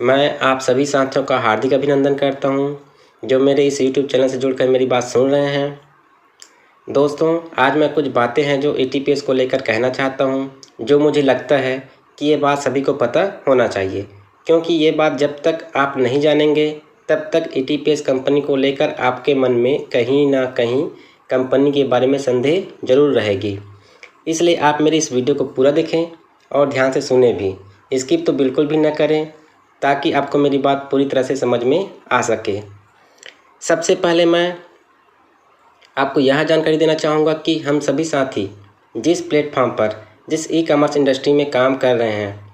मैं आप सभी साथियों का हार्दिक अभिनंदन करता हूं जो मेरे इस YouTube चैनल से जुड़कर मेरी बात सुन रहे हैं। दोस्तों, आज मैं कुछ बातें हैं जो ATPS को लेकर कहना चाहता हूं, जो मुझे लगता है कि ये बात सभी को पता होना चाहिए, क्योंकि ये बात जब तक आप नहीं जानेंगे तब तक ATPS कंपनी को लेकर आपके मन में कहीं ना कहीं कंपनी के बारे में संदेह जरूर रहेगी। इसलिए आप मेरी इस वीडियो को पूरा देखें और ध्यान से सुने भी, स्किप तो बिल्कुल भी ना करें, ताकि आपको मेरी बात पूरी तरह से समझ में आ सके। सबसे पहले मैं आपको यह जानकारी देना चाहूँगा कि हम सभी साथी जिस प्लेटफॉर्म पर जिस ई-कॉमर्स इंडस्ट्री में काम कर रहे हैं,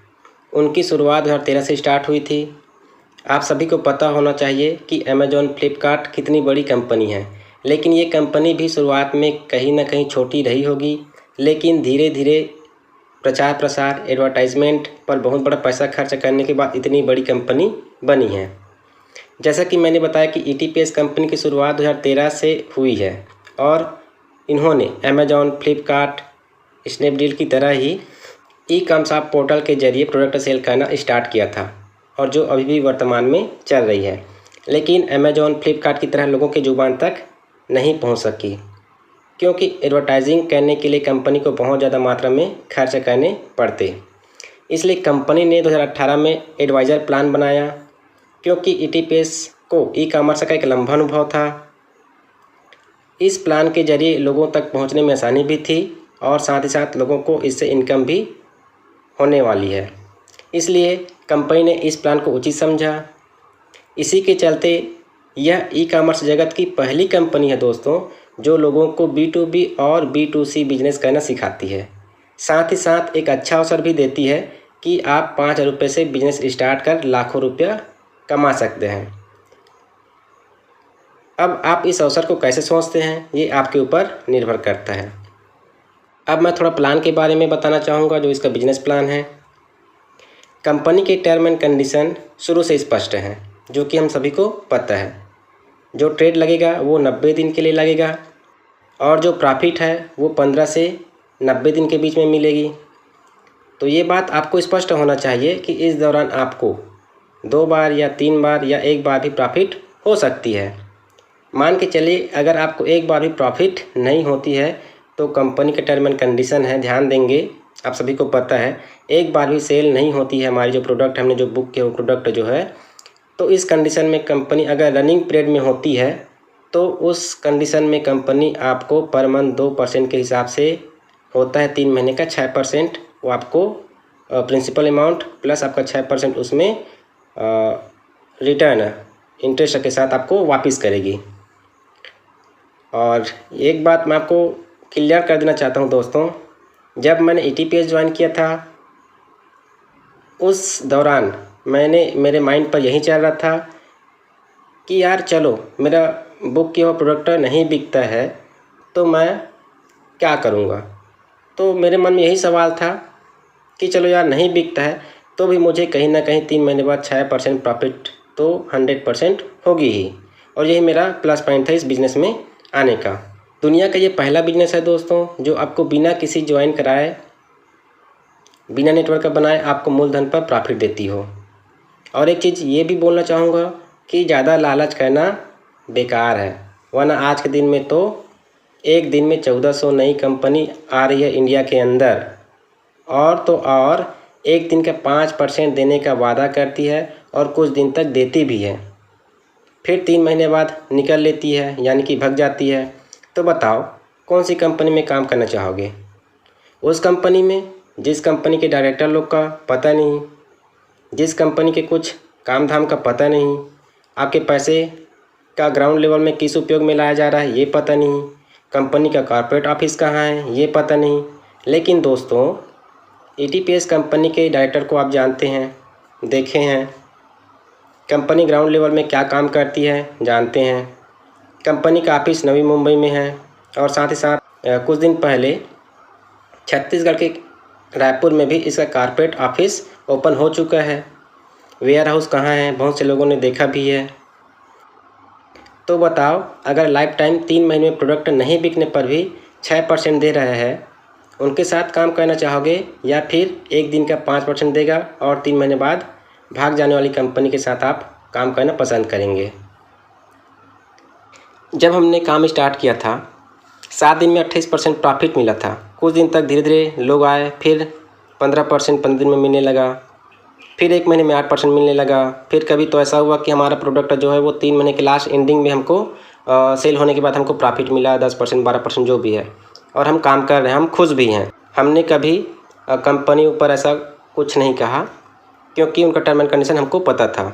उनकी शुरुआत 2013 से स्टार्ट हुई थी। आप सभी को पता होना चाहिए कि अमेज़ॉन, फ्लिपकार्ट कितनी बड़ी कंपनी है, लेकिन ये कंपनी भी शुरुआत में कहीं ना कहीं छोटी रही होगी, लेकिन धीरे धीरे प्रचार प्रसार, एडवर्टाइजमेंट पर बहुत बड़ा पैसा खर्च करने के बाद इतनी बड़ी कंपनी बनी है। जैसा कि मैंने बताया कि ATPS कंपनी की शुरुआत 2013 से हुई है और इन्होंने अमेज़ॉन, फ्लिपकार्ट, स्नैपडील की तरह ही ई-कॉमर्स पोर्टल के जरिए प्रोडक्ट सेल करना स्टार्ट किया था, और जो अभी भी वर्तमान में चल रही है, लेकिन अमेज़ॉन, फ्लिपकार्ट की तरह लोगों की जुबान तक नहीं पहुंच सकी, क्योंकि एडवर्टाइजिंग करने के लिए कंपनी को बहुत ज़्यादा मात्रा में खर्च करने पड़ते। इसलिए कंपनी ने 2018 में एडवाइज़र प्लान बनाया, क्योंकि ATPS को ई-कॉमर्स का एक लंबा अनुभव था। इस प्लान के जरिए लोगों तक पहुंचने में आसानी भी थी और साथ ही साथ लोगों को इससे इनकम भी होने वाली है। इसलिए कंपनी ने इस प्लान को उचित समझा। इसी के चलते यह ई-कॉमर्स जगत की पहली कंपनी है दोस्तों, जो लोगों को B2B और B2C बिजनेस करना सिखाती है। साथ ही साथ एक अच्छा अवसर भी देती है कि आप 5 रुपये से बिजनेस स्टार्ट कर लाखों रुपया कमा सकते हैं। अब आप इस अवसर को कैसे सोचते हैं, ये आपके ऊपर निर्भर करता है। अब मैं थोड़ा प्लान के बारे में बताना चाहूँगा, जो इसका बिजनेस प्लान है। कंपनी के टर्म एंड कंडीशन शुरू से स्पष्ट हैं, जो कि हम सभी को पता है। जो ट्रेड लगेगा वो 90 दिन के लिए लगेगा, और जो प्रॉफिट है वो 15 से 90 दिन के बीच में मिलेगी। तो ये बात आपको स्पष्ट होना चाहिए कि इस दौरान आपको 2 बार या 3 बार या 1 बार भी प्रॉफिट हो सकती है। मान के चलिए अगर आपको 1 बार भी प्रॉफिट नहीं होती है तो कंपनी के टर्म एंड कंडीशन है, ध्यान देंगे, आप सभी को पता है, 1 बार भी सेल नहीं होती है हमारी जो प्रोडक्ट हमने जो बुक किया वो प्रोडक्ट जो है, तो इस कंडीशन में कंपनी अगर रनिंग पीरियड में होती है तो उस कंडीशन में कंपनी आपको पर मंथ 2% के हिसाब से होता है, 3 महीने का 6%, वो आपको प्रिंसिपल अमाउंट प्लस आपका 6% उसमें रिटर्न इंटरेस्ट के साथ आपको वापस करेगी। और एक बात मैं आपको क्लियर कर देना चाहता हूँ दोस्तों, जब मैंने ATPS ज्वाइन किया था उस दौरान मेरे माइंड पर यही चल रहा था कि यार चलो मेरा बुक किया हुआ प्रोडक्ट नहीं बिकता है तो मैं क्या करूँगा। तो मेरे मन में यही सवाल था कि चलो यार नहीं बिकता है तो भी मुझे कहीं ना कहीं 3 महीने बाद 6% प्रॉफिट तो 100% होगी ही, और यही मेरा प्लस पॉइंट था इस बिज़नेस में आने का। दुनिया का ये पहला बिजनेस है दोस्तों जो आपको बिना किसी ज्वाइन कराए, बिना नेटवर्क का बनाए आपको मूलधन पर प्रॉफिट देती हो। और एक चीज़ ये भी बोलना चाहूँगा कि ज़्यादा लालच करना बेकार है, वरना आज के दिन में तो एक दिन में 1400 नई कंपनी आ रही है इंडिया के अंदर, और तो और एक दिन का 5% देने का वादा करती है और कुछ दिन तक देती भी है, फिर 3 महीने बाद निकल लेती है, यानी कि भाग जाती है। तो बताओ कौन सी कंपनी में काम करना चाहोगे? उस कंपनी में जिस कंपनी के डायरेक्टर लोग का पता नहीं, जिस कंपनी के कुछ काम धाम का पता नहीं, आपके पैसे का ग्राउंड लेवल में किस उपयोग में लाया जा रहा है ये पता नहीं, कंपनी का कॉर्पोरेट ऑफिस कहाँ है ये पता नहीं। लेकिन दोस्तों ATPS कंपनी के डायरेक्टर को आप जानते हैं, देखे हैं, कंपनी ग्राउंड लेवल में क्या काम करती है जानते हैं। कंपनी का ऑफिस नवी मुंबई में है, और साथ ही साथ कुछ दिन पहले छत्तीसगढ़ के रायपुर में भी इसका कॉर्पोरेट ऑफिस ओपन हो चुका है। वेयर हाउस कहाँ है बहुत से लोगों ने देखा भी है। तो बताओ अगर लाइफ टाइम 3 महीने में प्रोडक्ट नहीं बिकने पर भी 6% दे रहा है, उनके साथ काम करना चाहोगे, या फिर एक दिन का 5% देगा और 3 महीने बाद भाग जाने वाली कंपनी के साथ आप काम करना पसंद करेंगे। जब हमने काम स्टार्ट किया था 7 दिन में 28% प्रॉफिट मिला था। कुछ दिन तक धीरे धीरे लोग आए, फिर 15% 15 दिन में मिलने लगा, फिर 1 महीने में 8% मिलने लगा। फिर कभी तो ऐसा हुआ कि हमारा प्रोडक्ट जो है वो 3 महीने के लास्ट एंडिंग में हमको सेल होने के बाद हमको प्रॉफिट मिला 10% 12% जो भी है, और हम काम कर रहे हैं, हम खुश भी हैं। हमने कभी कंपनी ऊपर ऐसा कुछ नहीं कहा, क्योंकि उनका टर्म एंड कंडीशन हमको पता था।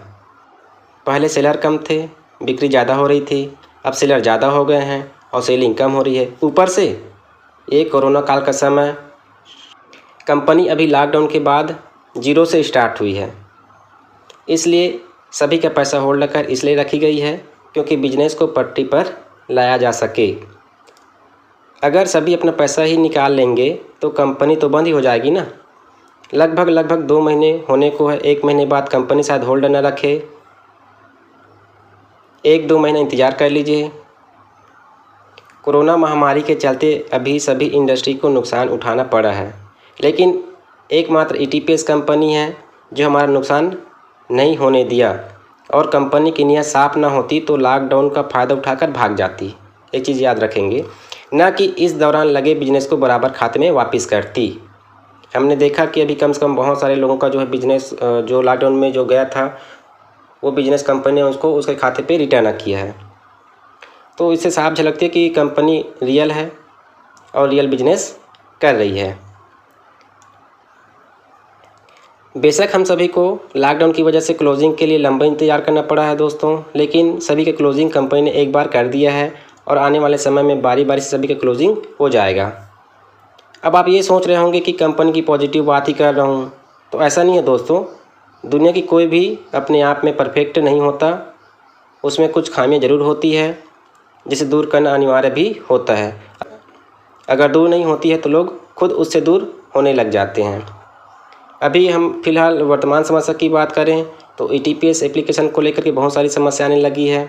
पहले सेलर कम थे, बिक्री ज़्यादा हो रही थी, अब सेलर ज़्यादा हो गए हैं और सेलिंग कम हो रही है। ऊपर से ये कोरोना काल का समय, कंपनी अभी लॉकडाउन के बाद 0 से स्टार्ट हुई है, इसलिए सभी का पैसा होल्ड कर इसलिए रखी गई है क्योंकि बिजनेस को पटरी पर लाया जा सके। अगर सभी अपना पैसा ही निकाल लेंगे तो कंपनी तो बंद ही हो जाएगी ना। लगभग 2 महीने होने को है। 1 महीने बाद कंपनी शायद होल्ड न रखे, 1-2 महीना इंतज़ार कर लीजिए। कोरोना महामारी के चलते अभी सभी इंडस्ट्री को नुकसान उठाना पड़ा है, लेकिन एकमात्र ETPS कंपनी है जो हमारा नुकसान नहीं होने दिया, और कंपनी की नीयत साफ ना होती तो लॉकडाउन का फ़ायदा उठाकर भाग जाती। एक चीज़ याद रखेंगे, ना कि इस दौरान लगे बिजनेस को बराबर खाते में वापस करती। हमने देखा कि अभी कम से कम बहुत सारे लोगों का जो है बिजनेस जो लॉकडाउन में जो गया था वो बिजनेस कंपनी ने उसको उसके खाते पे रिटर्न किया है। तो इससे साफ झलकती है कि कंपनी रियल है और रियल बिजनेस कर रही है। बेशक हम सभी को लॉकडाउन की वजह से क्लोजिंग के लिए लंबा इंतज़ार करना पड़ा है दोस्तों, लेकिन सभी के क्लोजिंग कंपनी ने एक बार कर दिया है और आने वाले समय में बारी बारी से सभी का क्लोजिंग हो जाएगा। अब आप ये सोच रहे होंगे कि कंपनी की पॉजिटिव बात ही कर रहा हूँ, तो ऐसा नहीं है दोस्तों। दुनिया की कोई भी अपने आप में परफेक्ट नहीं होता, उसमें कुछ खामियां ज़रूर होती है जिसे दूर करना अनिवार्य भी होता है। अगर दूर नहीं होती है तो लोग खुद उससे दूर होने लग जाते हैं। अभी हम फ़िलहाल वर्तमान समस्या की बात करें तो ETPS एप्लीकेशन को लेकर के बहुत सारी समस्या आने लगी है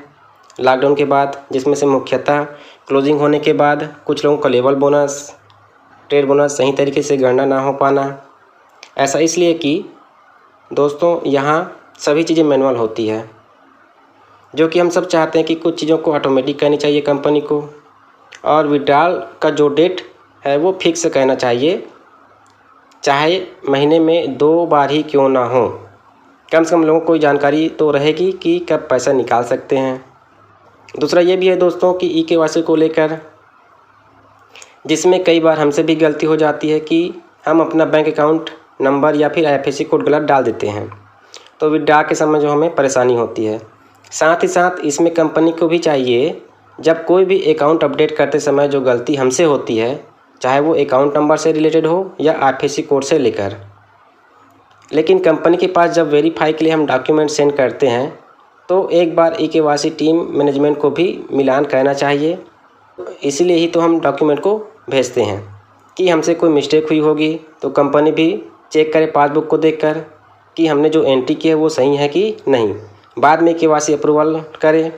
लॉकडाउन के बाद, जिसमें से मुख्यतः क्लोजिंग होने के बाद कुछ लोगों का लेवल बोनस, ट्रेड बोनस सही तरीके से गणना ना हो पाना। ऐसा इसलिए कि दोस्तों यहाँ सभी चीज़ें मैनुअल होती है, जो कि हम सब चाहते हैं कि कुछ चीज़ों को ऑटोमेटिक करनी चाहिए कंपनी को, और विड्रॉल का जो डेट है वो फिक्स कहना चाहिए, चाहे महीने में 2 बार ही क्यों ना हो। कम से कम लोगों को जानकारी तो रहेगी कि कब पैसा निकाल सकते हैं। दूसरा ये भी है दोस्तों कि EKYC को लेकर, जिसमें कई बार हमसे भी गलती हो जाती है कि हम अपना बैंक अकाउंट नंबर या फिर IFSC कोड गलत डाल देते हैं, तो विड्रॉ के समय जो हमें परेशानी होती है। साथ ही साथ इसमें कंपनी को भी चाहिए, जब कोई भी अकाउंट अपडेट करते समय जो गलती हमसे होती है, चाहे वो अकाउंट नंबर से रिलेटेड हो या IFSC कोड से लेकर, लेकिन कंपनी के पास जब वेरीफाई के लिए हम डॉक्यूमेंट सेंड करते हैं तो एक बार EKYC टीम मैनेजमेंट को भी मिलान करना चाहिए। इसीलिए ही तो हम डॉक्यूमेंट को भेजते हैं कि हमसे कोई मिस्टेक हुई होगी तो कंपनी भी चेक करे पासबुक को देखकर कि हमने जो एंट्री की है वो सही है कि नहीं। बाद में EKYC अप्रूवल करे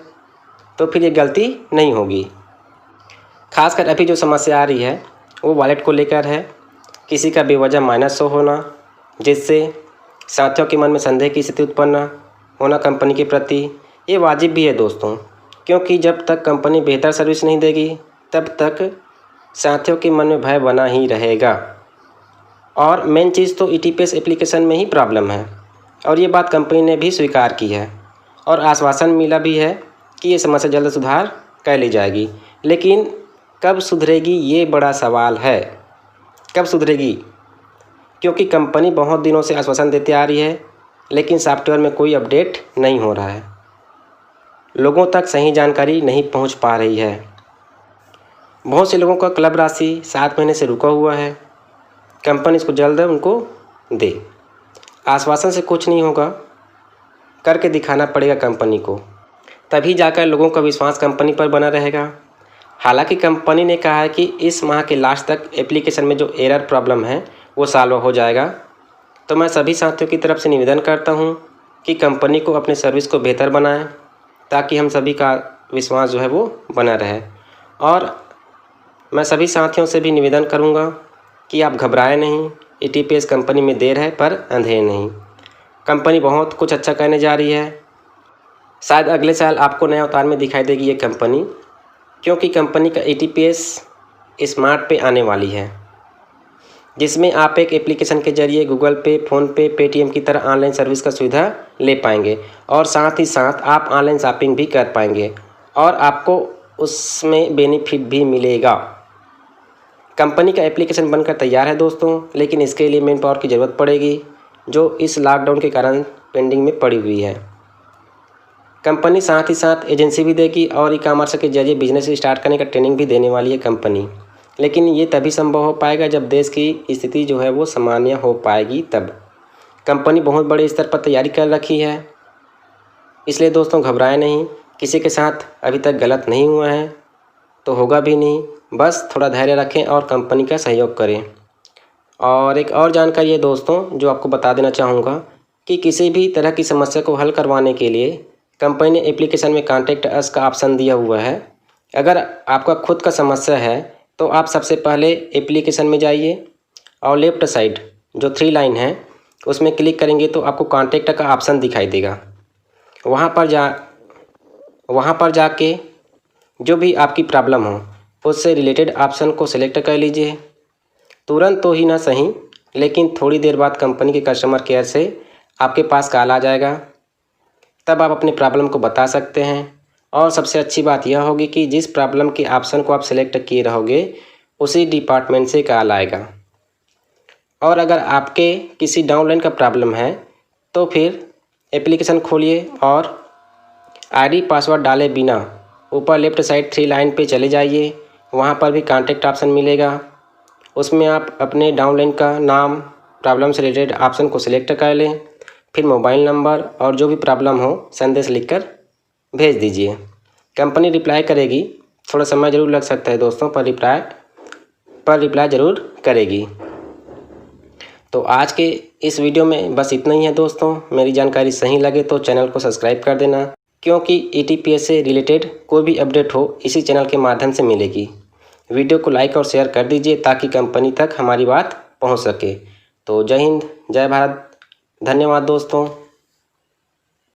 तो फिर ये गलती नहीं होगी। खासकर अभी जो समस्या आ रही है वो वॉलेट को लेकर है। किसी का बेवजह माइनस शो होना, जिससे साथियों के मन में संदेह की स्थिति उत्पन्न होना कंपनी के प्रति, ये वाजिब भी है दोस्तों, क्योंकि जब तक कंपनी बेहतर सर्विस नहीं देगी तब तक साथियों के मन में भय बना ही रहेगा। और मेन चीज़ तो ETPS एप्लीकेशन में ही प्रॉब्लम है, और ये बात कंपनी ने भी स्वीकार की है और आश्वासन मिला भी है कि ये समस्या जल्द सुधार कर ली जाएगी। लेकिन कब सुधरेगी ये बड़ा सवाल है, कब सुधरेगी? क्योंकि कंपनी बहुत दिनों से आश्वासन देते आ रही है, लेकिन सॉफ्टवेयर में कोई अपडेट नहीं हो रहा है, लोगों तक सही जानकारी नहीं पहुंच पा रही है। बहुत से लोगों का क्लब राशि 7 महीने से रुका हुआ है। कंपनी इसको जल्द उनको दे। आश्वासन से कुछ नहीं होगा, करके दिखाना पड़ेगा कंपनी को, तभी जाकर लोगों का विश्वास कंपनी पर बना रहेगा। हालांकि कंपनी ने कहा है कि इस माह के लास्ट तक एप्लीकेशन में जो एरर प्रॉब्लम है वो सॉल्व हो जाएगा। तो मैं सभी साथियों की तरफ से निवेदन करता हूं कि कंपनी को अपने सर्विस को बेहतर बनाएं, ताकि हम सभी का विश्वास जो है वो बना रहे। और मैं सभी साथियों से भी निवेदन करूंगा कि आप घबराएं नहीं। ETPS कंपनी में देर है पर अंधेर नहीं। कंपनी बहुत कुछ अच्छा करने जा रही है। शायद अगले साल आपको नए अवतार में दिखाई देगी ये कंपनी, क्योंकि कंपनी का ATPS स्मार्ट पे आने वाली है, जिसमें आप एक एप्लीकेशन के जरिए गूगल पे, फ़ोनपे, पेटीएम की तरह ऑनलाइन सर्विस का सुविधा ले पाएंगे और साथ ही साथ आप ऑनलाइन शॉपिंग भी कर पाएंगे और आपको उसमें बेनिफिट भी मिलेगा। कंपनी का एप्लीकेशन बनकर तैयार है दोस्तों, लेकिन इसके लिए मैन पावर की ज़रूरत पड़ेगी, जो इस लॉकडाउन के कारण पेंडिंग में पड़ी हुई है। कंपनी साथ ही साथ एजेंसी भी देगी और ई-कॉमर्स के जरिए बिजनेस स्टार्ट करने का ट्रेनिंग भी देने वाली है कंपनी, लेकिन ये तभी संभव हो पाएगा जब देश की स्थिति जो है वो सामान्य हो पाएगी तब। कंपनी बहुत बड़े स्तर पर तैयारी कर रखी है, इसलिए दोस्तों घबराएं नहीं। किसी के साथ अभी तक गलत नहीं हुआ है तो होगा भी नहीं, बस थोड़ा धैर्य रखें और कंपनी का सहयोग करें। और एक और जानकारी है दोस्तों जो आपको बता देना चाहूँगा कि किसी भी तरह की समस्या को हल करवाने के लिए कंपनी ने एप्लीकेशन में कॉन्टैक्ट अस का ऑप्शन दिया हुआ है। अगर आपका खुद का समस्या है तो आप सबसे पहले एप्लीकेशन में जाइए और लेफ़्ट साइड जो 3 लाइन है उसमें क्लिक करेंगे तो आपको कॉन्टैक्ट का ऑप्शन दिखाई देगा। वहाँ पर जाके जो भी आपकी प्रॉब्लम हो उससे रिलेटेड ऑप्शन को सिलेक्ट कर लीजिए। तुरंत तो ही ना सही, लेकिन थोड़ी देर बाद कंपनी के कस्टमर केयर से आपके पास कॉल आ जाएगा, तब आप अपनी प्रॉब्लम को बता सकते हैं। और सबसे अच्छी बात यह होगी कि जिस प्रॉब्लम के ऑप्शन को आप सिलेक्ट किए रहोगे उसी डिपार्टमेंट से कॉल आएगा। और अगर आपके किसी डाउनलाइन का प्रॉब्लम है तो फिर एप्लीकेशन खोलिए और ID पासवर्ड डाले बिना ऊपर लेफ़्ट साइड 3 लाइन पे चले जाइए। वहाँ पर भी कॉन्टैक्ट ऑप्शन मिलेगा, उसमें आप अपने डाउनलाइन का नाम, प्रॉब्लम से रिलेटेड ऑप्शन को सिलेक्ट कर लें, फिर मोबाइल नंबर और जो भी प्रॉब्लम हो संदेश लिखकर भेज दीजिए। कंपनी रिप्लाई करेगी, थोड़ा समय ज़रूर लग सकता है दोस्तों, पर रिप्लाई ज़रूर करेगी। तो आज के इस वीडियो में बस इतना ही है दोस्तों। मेरी जानकारी सही लगे तो चैनल को सब्सक्राइब कर देना, क्योंकि ATPS से रिलेटेड कोई भी अपडेट हो इसी चैनल के माध्यम से मिलेगी। वीडियो को लाइक और शेयर कर दीजिए ताकि कंपनी तक हमारी बात पहुंच सके। तो जय हिंद, जय भारत, धन्यवाद दोस्तों।